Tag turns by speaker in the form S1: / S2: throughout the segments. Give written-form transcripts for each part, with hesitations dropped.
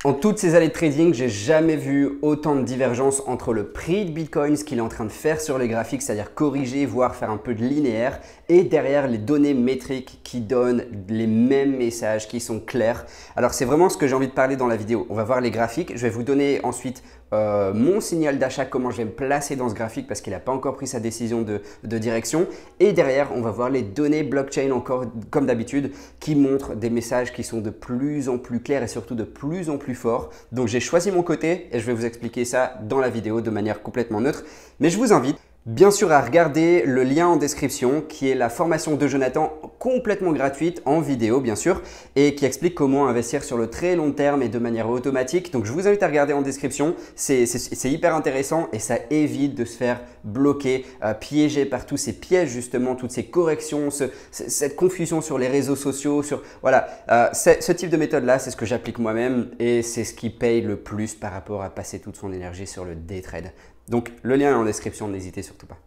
S1: En toutes ces années de trading, j'ai jamais vu autant de divergence entre le prix de Bitcoin, ce qu'il est en train de faire sur les graphiques, c'est-à-dire corriger, voire faire un peu de linéaire, et derrière les données métriques qui donnent les mêmes messages, qui sont clairs. Alors c'est vraiment ce que j'ai envie de parler dans la vidéo. On va voir les graphiques, je vais vous donner ensuite mon signal d'achat, comment je vais me placer dans ce graphique parce qu'il n'a pas encore pris sa décision de direction. Et derrière, on va voir les données blockchain encore comme d'habitude qui montrent des messages qui sont de plus en plus clairs et surtout de plus en plus forts. Donc j'ai choisi mon côté et je vais vous expliquer ça dans la vidéo de manière complètement neutre. Mais je vous invite bien sûr à regarder le lien en description qui est la formation de Jonathan complètement gratuite en vidéo bien sûr et qui explique comment investir sur le très long terme et de manière automatique. Donc je vous invite à regarder en description, c'est hyper intéressant et ça évite de se faire bloquer, piéger par tous ces pièges justement, toutes ces corrections, cette confusion sur les réseaux sociaux. Voilà, ce type de méthode là, c'est ce que j'applique moi-même et c'est ce qui paye le plus par rapport à passer toute son énergie sur le day trade. Donc, le lien est en description, n'hésitez surtout pas.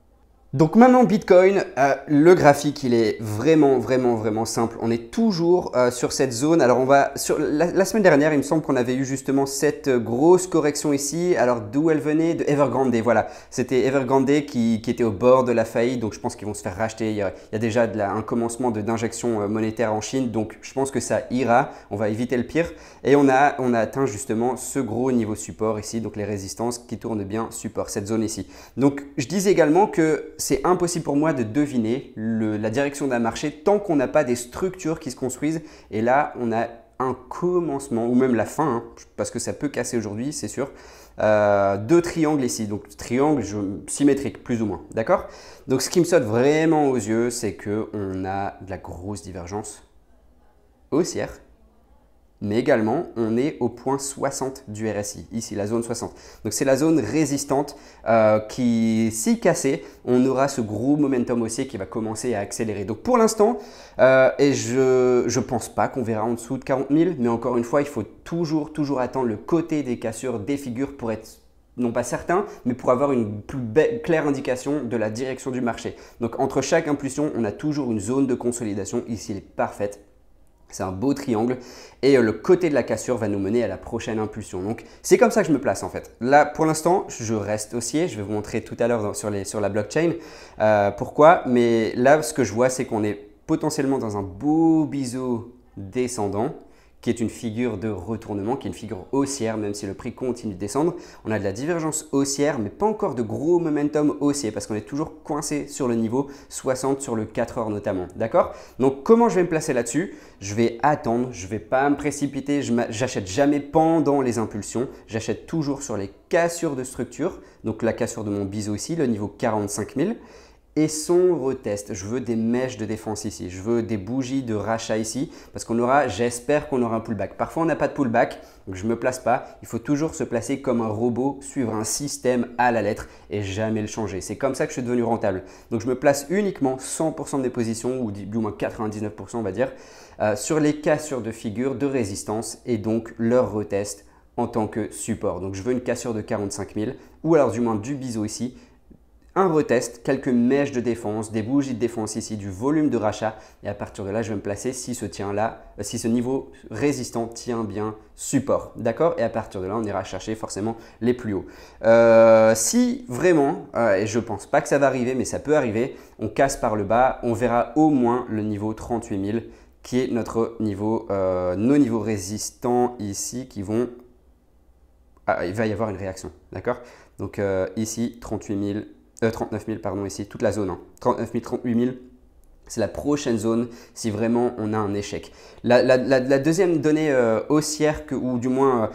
S1: Donc maintenant Bitcoin, le graphique il est vraiment simple. On est toujours sur cette zone. Alors on va sur la semaine dernière, il me semble qu'on avait eu justement cette grosse correction ici. Alors d'où elle venait? De Evergrande. Voilà, c'était Evergrande qui était au bord de la faillite. Donc je pense qu'ils vont se faire racheter. Il y a déjà un commencement d'injection monétaire en Chine. Donc je pense que ça ira. On va éviter le pire. Et on a atteint justement ce gros niveau support ici. Donc les résistances qui tournent bien support, cette zone ici. Donc je disais également que c'est impossible pour moi de deviner la direction d'un marché tant qu'on n'a pas des structures qui se construisent. Et là, on a un commencement ou même la fin, hein, parce que ça peut casser aujourd'hui, c'est sûr. Deux triangles ici, donc triangle symétrique plus ou moins, d'accord? Donc ce qui me saute vraiment aux yeux, c'est qu'on a de la grosse divergence haussière. Mais également, on est au point 60 du RSI, ici la zone 60. Donc c'est la zone résistante qui, si cassée, on aura ce gros momentum haussier qui va commencer à accélérer. Donc pour l'instant, et je ne pense pas qu'on verra en dessous de 40 000, mais encore une fois, il faut toujours attendre le côté des cassures, des figures pour être non pas certain, mais pour avoir une plus claire indication de la direction du marché. Donc entre chaque impulsion, on a toujours une zone de consolidation. Ici, elle est parfaite. C'est un beau triangle et le côté de la cassure va nous mener à la prochaine impulsion. Donc, c'est comme ça que je me place en fait. Là, pour l'instant, je reste haussier. Je vais vous montrer tout à l'heure sur la blockchain pourquoi. Mais là, ce que je vois, c'est qu'on est potentiellement dans un beau biseau descendant qui est une figure de retournement, qui est une figure haussière, même si le prix continue de descendre. On a de la divergence haussière, mais pas encore de gros momentum haussier, parce qu'on est toujours coincé sur le niveau 60 sur le 4 heures notamment. D'accord? Donc, comment je vais me placer là-dessus? Je vais attendre, je ne vais pas me précipiter, j'achète jamais pendant les impulsions, j'achète toujours sur les cassures de structure, donc la cassure de mon biseau ici, le niveau 45 000. Et son retest, je veux des mèches de défense ici, je veux des bougies de rachat ici parce qu'on aura, j'espère qu'on aura un pullback. Parfois, on n'a pas de pullback, donc je ne me place pas. Il faut toujours se placer comme un robot, suivre un système à la lettre et jamais le changer. C'est comme ça que je suis devenu rentable. Donc, je me place uniquement 100% de mes positions ou du moins 99% on va dire sur les cassures de figure de résistance et donc leur retest en tant que support. Donc, je veux une cassure de 45 000 ou alors du moins du biseau ici. Un retest, quelques mèches de défense, des bougies de défense ici, du volume de rachat et à partir de là, je vais me placer si ce niveau résistant tient bien support. D'accord? Et à partir de là, on ira chercher forcément les plus hauts. Si vraiment, et je ne pense pas que ça va arriver, mais ça peut arriver, on casse par le bas, on verra au moins le niveau 38 000 qui est notre niveau, nos niveaux résistants ici qui vont… Ah, il va y avoir une réaction. D'accord? Donc ici, 39 000, pardon, ici, toute la zone. Hein. 39 000, 38 000, c'est la prochaine zone si vraiment on a un échec. La deuxième donnée haussière, ou du moins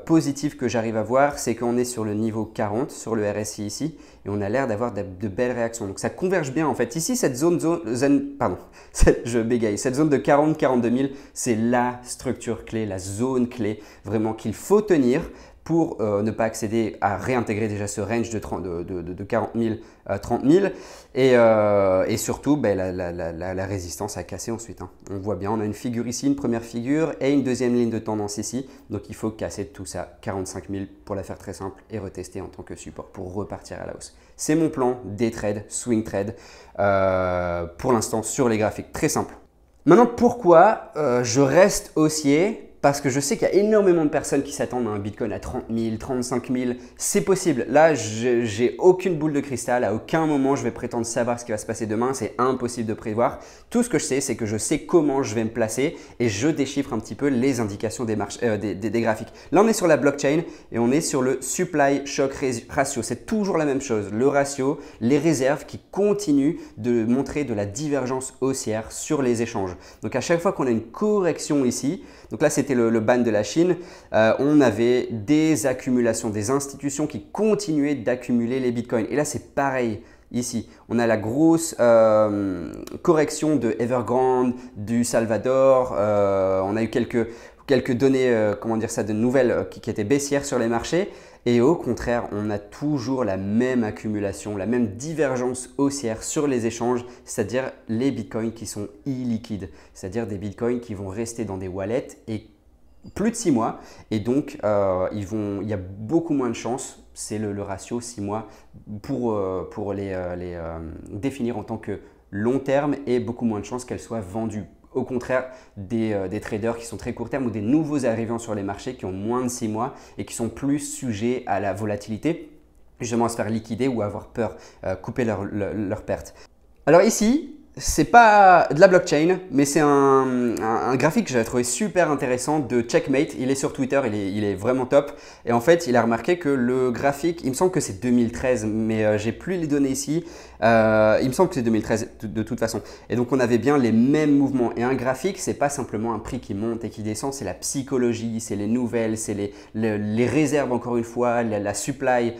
S1: positive que j'arrive à voir, c'est qu'on est sur le niveau 40, sur le RSI ici, et on a l'air d'avoir de belles réactions. Donc ça converge bien en fait. Ici, cette je bégaye, cette zone de 40-42 000, c'est la structure clé, la zone clé vraiment qu'il faut tenir pour ne pas accéder à réintégrer déjà ce range de 40 000 à 30 000 et surtout la résistance à casser ensuite. Hein. On voit bien, on a une figure ici, une première figure et une deuxième ligne de tendance ici. Donc il faut casser tout ça, 45 000 pour la faire très simple et retester en tant que support pour repartir à la hausse. C'est mon plan day trade, swing trade pour l'instant sur les graphiques, très simple. Maintenant, pourquoi je reste haussier parce que je sais qu'il y a énormément de personnes qui s'attendent à un Bitcoin à 30 000, 35 000. C'est possible. Là, j'ai aucune boule de cristal. À aucun moment, je vais prétendre savoir ce qui va se passer demain. C'est impossible de prévoir. Tout ce que je sais, c'est que je sais comment je vais me placer et je déchiffre un petit peu les indications des graphiques. Là, on est sur la blockchain et on est sur le supply shock ratio. C'est toujours la même chose. Le ratio, les réserves qui continuent de montrer de la divergence haussière sur les échanges. Donc, à chaque fois qu'on a une correction ici, donc là, c'était le ban de la Chine. On avait des accumulations, des institutions qui continuaient d'accumuler les bitcoins. Et là, c'est pareil ici. On a la grosse correction de Evergrande, du Salvador. On a eu quelques données, comment dire ça, de nouvelles qui étaient baissières sur les marchés. Et au contraire, on a toujours la même accumulation, la même divergence haussière sur les échanges, c'est-à-dire les bitcoins qui sont illiquides, c'est-à-dire des bitcoins qui vont rester dans des wallets et plus de 6 mois. Et donc, il y a beaucoup moins de chances, c'est le ratio 6 mois, pour les définir en tant que long terme et beaucoup moins de chances qu'elles soient vendues. Au contraire, des traders qui sont très court terme ou des nouveaux arrivants sur les marchés qui ont moins de 6 mois et qui sont plus sujets à la volatilité, justement à se faire liquider ou à avoir peur, couper leurs pertes. Alors ici, c'est pas de la blockchain, mais c'est un graphique que j'avais trouvé super intéressant de Checkmate. Il est sur Twitter, il est vraiment top. Et en fait, il a remarqué que le graphique, il me semble que c'est 2013, mais j'ai plus les données ici. Il me semble que c'est 2013 de toute façon. Et donc, on avait bien les mêmes mouvements. Et un graphique, c'est pas simplement un prix qui monte et qui descend, c'est la psychologie, c'est les nouvelles, c'est les réserves, encore une fois, la supply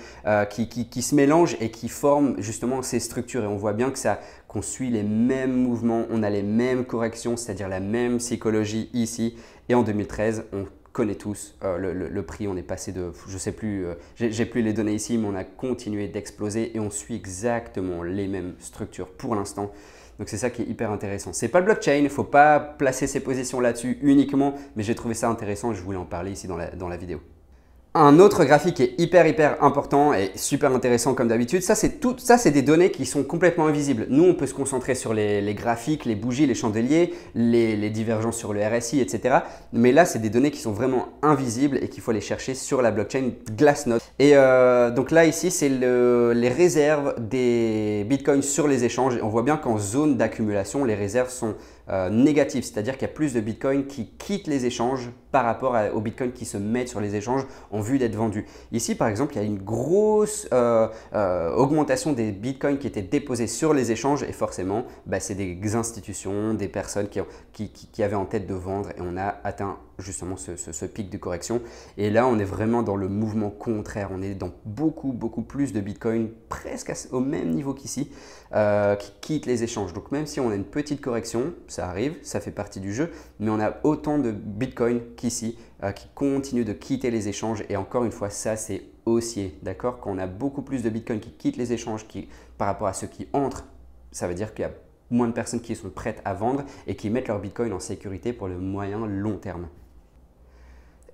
S1: qui se mélangent et qui forment justement ces structures. Et on voit bien que qu'on suit les mêmes mouvements, on a les mêmes corrections, c'est-à-dire la même psychologie ici. Et en 2013, on connaît tous le prix, on est passé de, je sais plus, j'ai plus les données ici, mais on a continué d'exploser et on suit exactement les mêmes structures pour l'instant. Donc c'est ça qui est hyper intéressant. C'est pas le blockchain, il ne faut pas placer ses positions là-dessus uniquement, mais j'ai trouvé ça intéressant et je voulais en parler ici dans la vidéo. Un autre graphique qui est hyper important et super intéressant comme d'habitude, ça c'est des données qui sont complètement invisibles. Nous on peut se concentrer sur les graphiques, les bougies, les chandeliers, les divergences sur le RSI, etc. Mais là c'est des données qui sont vraiment invisibles et qu'il faut aller chercher sur la blockchain Glassnode. Et donc là ici c'est les réserves des bitcoins sur les échanges. Et on voit bien qu'en zone d'accumulation les réserves sont négatives, c'est-à-dire qu'il y a plus de bitcoins qui quittent les échanges par rapport aux bitcoins qui se mettent sur les échanges en vue d'être vendus. Ici par exemple, il y a une grosse augmentation des bitcoins qui étaient déposés sur les échanges et forcément, c'est des institutions, des personnes qui avaient en tête de vendre et on a atteint justement ce pic de correction. Et là, on est vraiment dans le mouvement contraire. On est dans beaucoup plus de bitcoins, presque au même niveau qu'ici, qui quittent les échanges. Donc même si on a une petite correction, ça arrive, ça fait partie du jeu, mais on a autant de bitcoins qu'ici qui continuent de quitter les échanges. Et encore une fois, ça c'est haussier, d'accord? Quand on a beaucoup plus de bitcoins qui quittent les échanges par rapport à ceux qui entrent, ça veut dire qu'il y a moins de personnes qui sont prêtes à vendre et qui mettent leur bitcoin en sécurité pour le moyen long terme.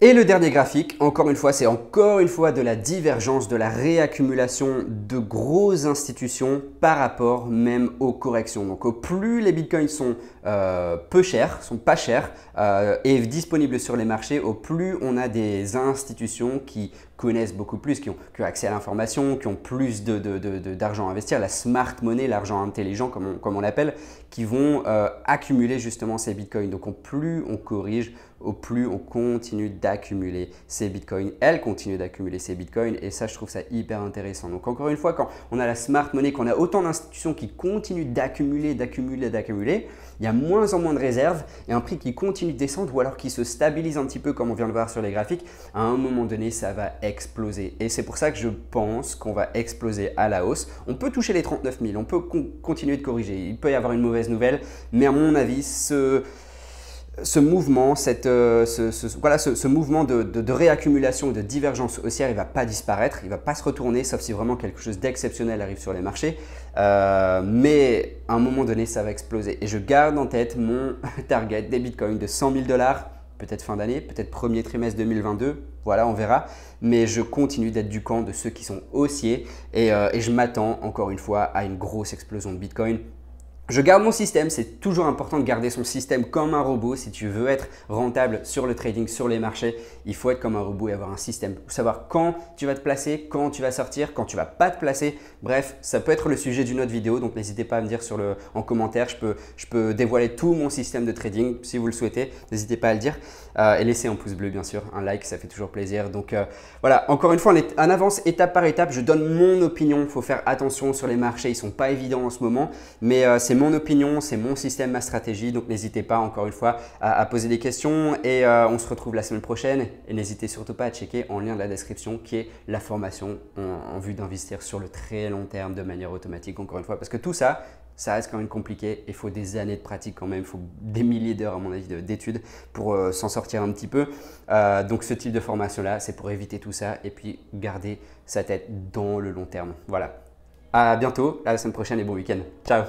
S1: Et le dernier graphique, encore une fois, c'est encore une fois de la divergence, de la réaccumulation de grosses institutions par rapport même aux corrections. Donc au plus les bitcoins sont peu chers, sont pas chers et disponibles sur les marchés, au plus on a des institutions qui connaissent beaucoup plus, qui ont accès à l'information, qui ont plus d'argent à investir, la smart money, l'argent intelligent comme on l'appelle, qui vont accumuler justement ces bitcoins. Donc au plus on corrige, au plus on continue d'accumuler ces bitcoins. Elle continue d'accumuler ces bitcoins et ça, je trouve ça hyper intéressant. Donc encore une fois, quand on a la smart money, qu'on a autant d'institutions qui continuent d'accumuler, il y a moins en moins de réserves et un prix qui continue de descendre ou alors qui se stabilise un petit peu comme on vient de le voir sur les graphiques, à un moment donné, ça va exploser. Et c'est pour ça que je pense qu'on va exploser à la hausse. On peut toucher les 39 000, on peut continuer de corriger. Il peut y avoir une mauvaise nouvelle, mais à mon avis, ce mouvement, ce mouvement de réaccumulation, de divergence haussière, il ne va pas disparaître, il ne va pas se retourner, sauf si vraiment quelque chose d'exceptionnel arrive sur les marchés. Mais à un moment donné, ça va exploser. Et je garde en tête mon target des bitcoins de 100 000 $, peut-être fin d'année, peut-être premier trimestre 2022, voilà, on verra. Mais je continue d'être du camp de ceux qui sont haussiers et je m'attends encore une fois à une grosse explosion de bitcoin. Je garde mon système, c'est toujours important de garder son système comme un robot. Si tu veux être rentable sur le trading, sur les marchés, il faut être comme un robot et avoir un système. Savoir quand tu vas te placer, quand tu vas sortir, quand tu vas pas te placer. Bref, ça peut être le sujet d'une autre vidéo, donc n'hésitez pas à me dire en commentaire. Je peux dévoiler tout mon système de trading si vous le souhaitez. N'hésitez pas à le dire. Et laissez un pouce bleu bien sûr, un like, ça fait toujours plaisir. Donc voilà, encore une fois, on avance étape par étape. Je donne mon opinion. Il faut faire attention sur les marchés, ils ne sont pas évidents en ce moment, mais c'est mon opinion, c'est mon système, ma stratégie. Donc n'hésitez pas encore une fois à poser des questions et on se retrouve la semaine prochaine. Et n'hésitez surtout pas à checker en lien de la description qui est la formation en vue d'investir sur le très long terme de manière automatique, encore une fois, parce que tout ça, ça reste quand même compliqué. Il faut des années de pratique quand même. Il faut des milliers d'heures, à mon avis, d'études pour s'en sortir un petit peu. Donc, ce type de formation-là, c'est pour éviter tout ça et puis garder sa tête dans le long terme. Voilà. À bientôt, à la semaine prochaine et bon week-end. Ciao!